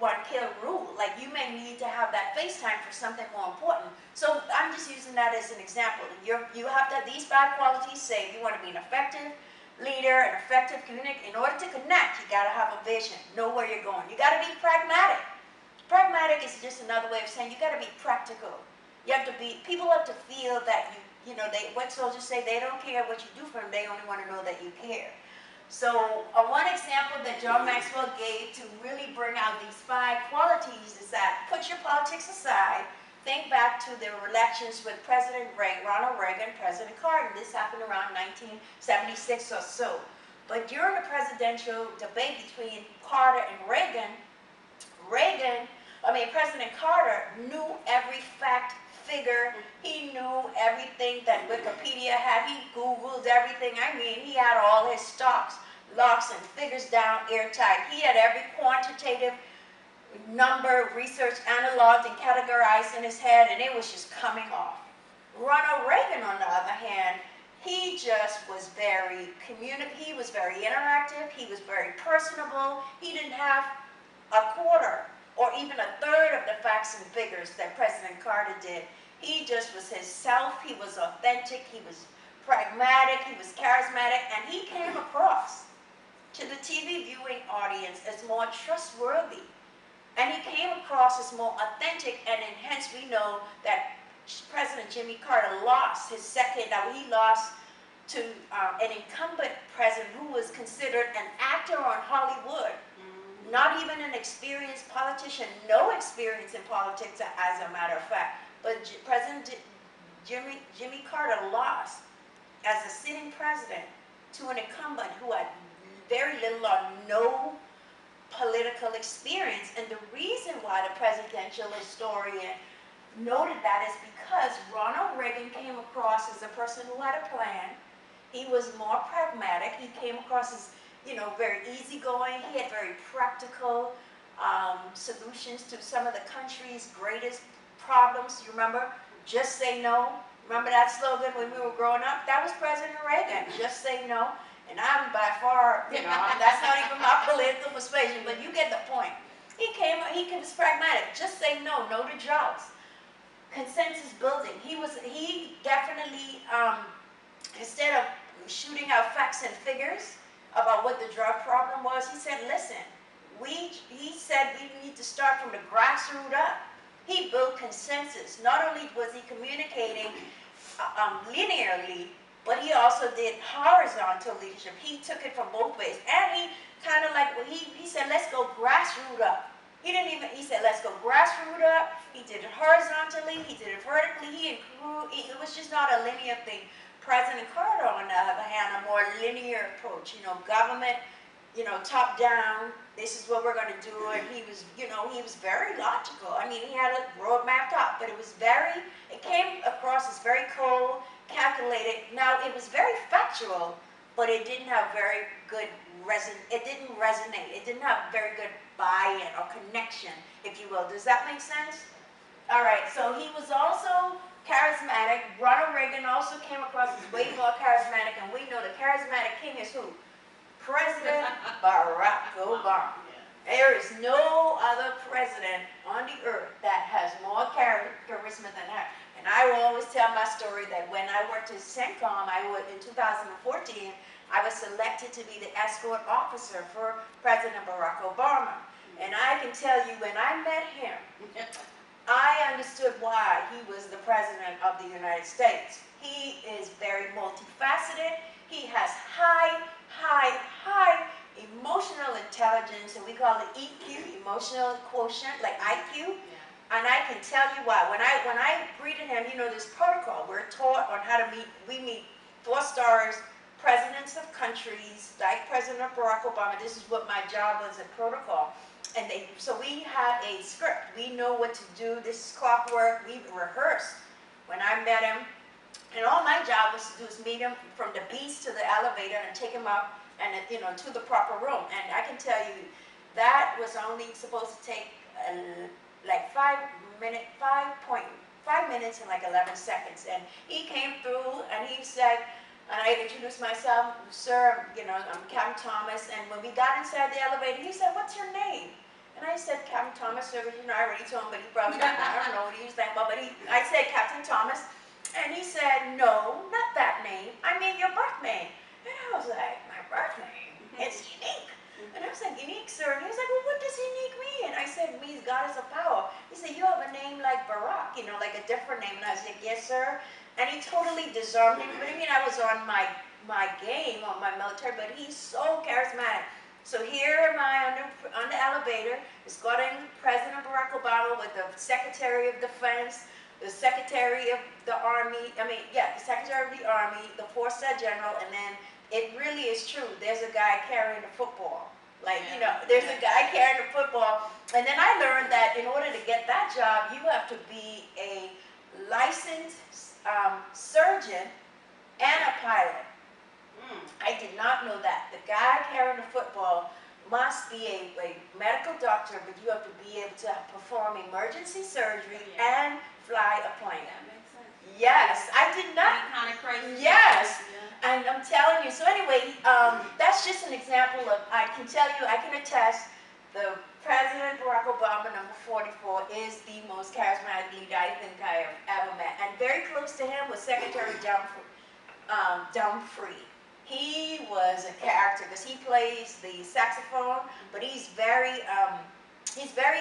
one-kill rule. Like, you may need to have that FaceTime for something more important. So I'm just using that as an example. You have to have these 5 qualities. Say, if you want to be an effective leader, an effective communicator, in order to connect, you got to have a vision, know where you're going. You got to be pragmatic. Pragmatic is just another way of saying you got to be practical. You have to be, people have to feel that you know, what soldiers say, they don't care what you do for them, they only want to know that you care. So one example that John Maxwell gave to really bring out these 5 qualities is that put your politics aside, think back to the elections with President Ronald Reagan, President Carter. This happened around 1976 or so. But during the presidential debate between Carter and Reagan, President Carter knew every fact, figure. He knew everything that Wikipedia had. He Googled everything. I mean, he had all his stocks, locks, and figures down airtight. He had every quantitative number, research analyzed and categorized in his head, and it was just coming off. Ronald Reagan, on the other hand, he just was very he was very interactive. He was very personable. He didn't have a quarter or even a third of the facts and figures that President Carter did. He just was himself. He was authentic. He was pragmatic. He was charismatic. And he came across to the TV viewing audience as more trustworthy. And he came across as more authentic, and hence we know that President Jimmy Carter lost his second. Now, he lost to an incumbent president who was considered an actor on Hollywood. Not even an experienced politician, no experience in politics, as a matter of fact. But President Jimmy Carter lost as a sitting president to an incumbent who had very little or no political experience. And the reason why the presidential historian noted that is because Ronald Reagan came across as a person who had a plan. He was more pragmatic. He came across as, you know, very easygoing. He had very practical solutions to some of the country's greatest problems. You remember, just say no? Remember that slogan when we were growing up? That was President Reagan, just say no. And I'm by far, you know, that's not even my political persuasion, but you get the point. He was pragmatic, just say no, no to drugs. Consensus building. He definitely, instead of shooting out facts and figures about what the drug problem was, he said, listen, he said we need to start from the grassroots up. He built consensus. Not only was he communicating linearly, but he also did horizontal leadership. He took it from both ways. And he kind of like, he said, let's go grassroots up. He said, let's go grassroots up. He did it horizontally, he did it vertically. It was just not a linear thing. President Carter, on the other hand, a more linear approach, you know, government, you know, top down, this is what we're going to do. And he was, you know, he was very logical. I mean, he had a road mapped out, but it came across as very cold, calculated. Now, it was very factual, but it didn't have very good it didn't resonate. It didn't have very good buy-in or connection, if you will. Does that make sense? All right, so he was also charismatic. Ronald Reagan also came across as way more charismatic, and we know the charismatic king is who? President Barack Obama. There is no other president on the earth that has more charisma than that. And I will always tell my story that when I worked at CENTCOM, in 2014, I was selected to be the escort officer for President Barack Obama. And I can tell you, when I met him, I understood why he was the president of the United States. He is very multifaceted. He has high emotional intelligence, and we call it EQ, emotional quotient, like IQ. And I can tell you why. When I greeted him, you know, this protocol. We're taught on how to meet. We meet 4 stars, presidents of countries, like President Barack Obama. This is what my job was at protocol. And so we have a script. We know what to do. This is clockwork. We rehearsed. When I met him, and all my job was to do is meet him from the beach to the elevator and take him up and, you know, to the proper room. And I can tell you that was only supposed to take like 5 minutes and like 11 seconds. And he came through and he said, and I introduced myself, sir, you know, I'm Captain Thomas. And when we got inside the elevator, he said, what's your name? And And I said, Captain Thomas, sir, you know, I already told him, but he probably, I don't know what he was thinking about, but I said, Captain Thomas, and he said, no, not that name. I mean your birth name. And I was like, my birth name? It's unique. And I was like, unique, sir. And he was like, well, what does unique mean? And I said, it means goddess of power. He said, you have a name like Barack, you know, like a different name. And I was like, yes, sir. And he totally disarmed me. But I mean, I was on my game, on my military, but he's so charismatic. So here am I on the elevator, escorting President Barack Obama with the Secretary of Defense, the Secretary of the Army, the Secretary of the Army, the 4-star General, and then it really is true. There's a guy carrying the football. Like, you know, there's a guy carrying the football. And then I learned that in order to get that job, you have to be a licensed surgeon and a pilot. I did not know that. The guy carrying the football must be a medical doctor, but you have to be able to perform emergency surgery and fly a plane. That makes sense. Yes, I did not. Kind of crazy. Yes, and I'm telling you. So anyway, that's just an example of, I can tell you, I can attest, the President Barack Obama, number 44, is the most charismatic leader I think I have ever met. And very close to him was Secretary Dumfrey. He was a character because he plays the saxophone, but he's very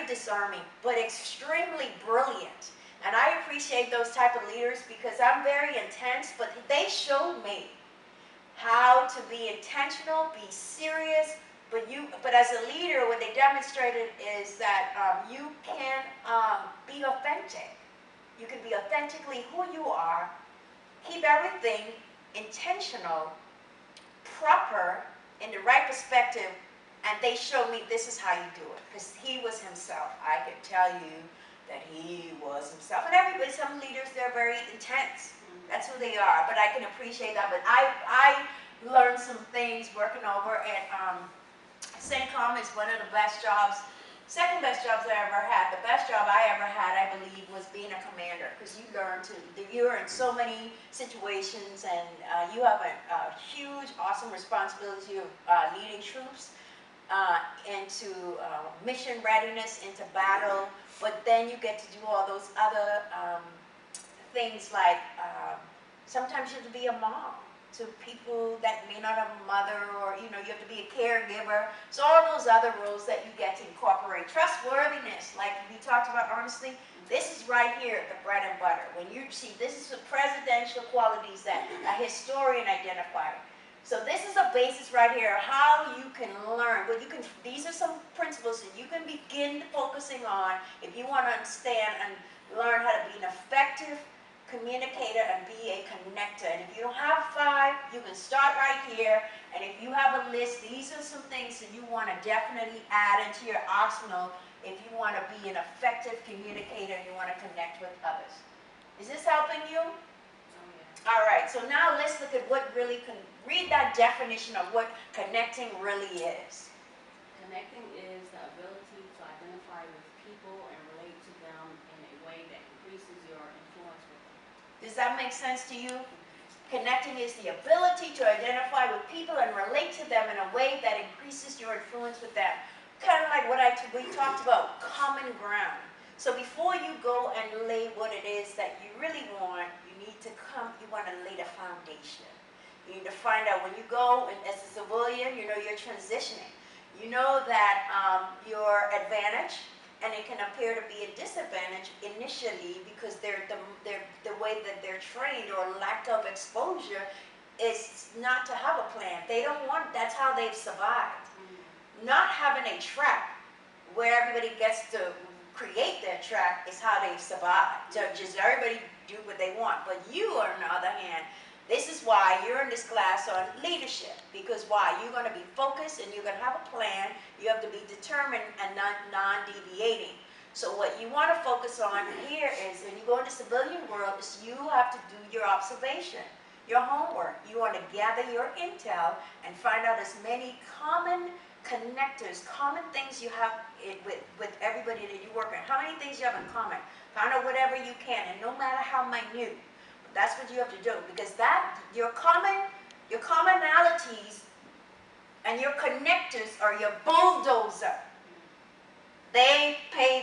disarming, but extremely brilliant. And I appreciate those type of leaders because I'm very intense, but they showed me how to be intentional, be serious, but as a leader, what they demonstrated is that you can be authentic. You can be authentically who you are, keep everything intentional, proper, in the right perspective, and they showed me this is how you do it, because he was himself. I can tell you that he was himself. And everybody, some leaders, they're very intense. That's who they are, but I can appreciate that. But I learned some things working over at CENTCOM. Is one of the best jobs, second best jobs I ever had. The best job I ever had, I believe, was being a commander, because you learn you're in so many situations, and you have a huge, awesome responsibility of leading troops into mission readiness, into battle, but then you get to do all those other things like sometimes you have to be a mom to people that may not have a mother, or you have to be a caregiver. So all those other roles that you get to incorporate. Trustworthiness, like we talked about, honestly, this is right here, the bread and butter. When you see, this is the presidential qualities that a historian identified. So this is a basis right here, how you can learn. These are some principles that you can begin focusing on if you want to understand and learn how to be an effective communicator and be a connector. And if you don't have 5, you can start right here. And if you have a list, these are some things that you want to definitely add into your arsenal if you want to be an effective communicator and you want to connect with others. Is this helping you? All right, so now let's look at what really read that definition of what connecting really is. Connecting is the ability to identify with people and relate to them in a way that increases your influence with them. Does that make sense to you? Connecting is the ability to identify with people and relate to them in a way that increases your influence with them. Kind of like what we talked about, common ground. So before you go and lay what it is that you really want, you want to lay the foundation. You need to find out when you go, and as a civilian, you're transitioning. You know that your advantage, and it can appear to be a disadvantage initially because the way that they're trained or lack of exposure is not to have a plan. They don't want, that's how they've survived. Not having a track where everybody gets to create their track is how they've survived. So just everybody do what they want. But you, on the other hand, this is why you're in this class on leadership. Because why? You're going to be focused and you're going to have a plan. You have to be determined and non-deviating. So what you want to focus on here is, when you go into the civilian world, is you have to do your observation, your homework. You want to gather your intel and find out as many common connectors, common things you have with everybody that you work with. How many things you have in common? Find out whatever you can, and no matter how minute. That's what you have to do, because your commonalities and your connectors are your bulldozer. They pay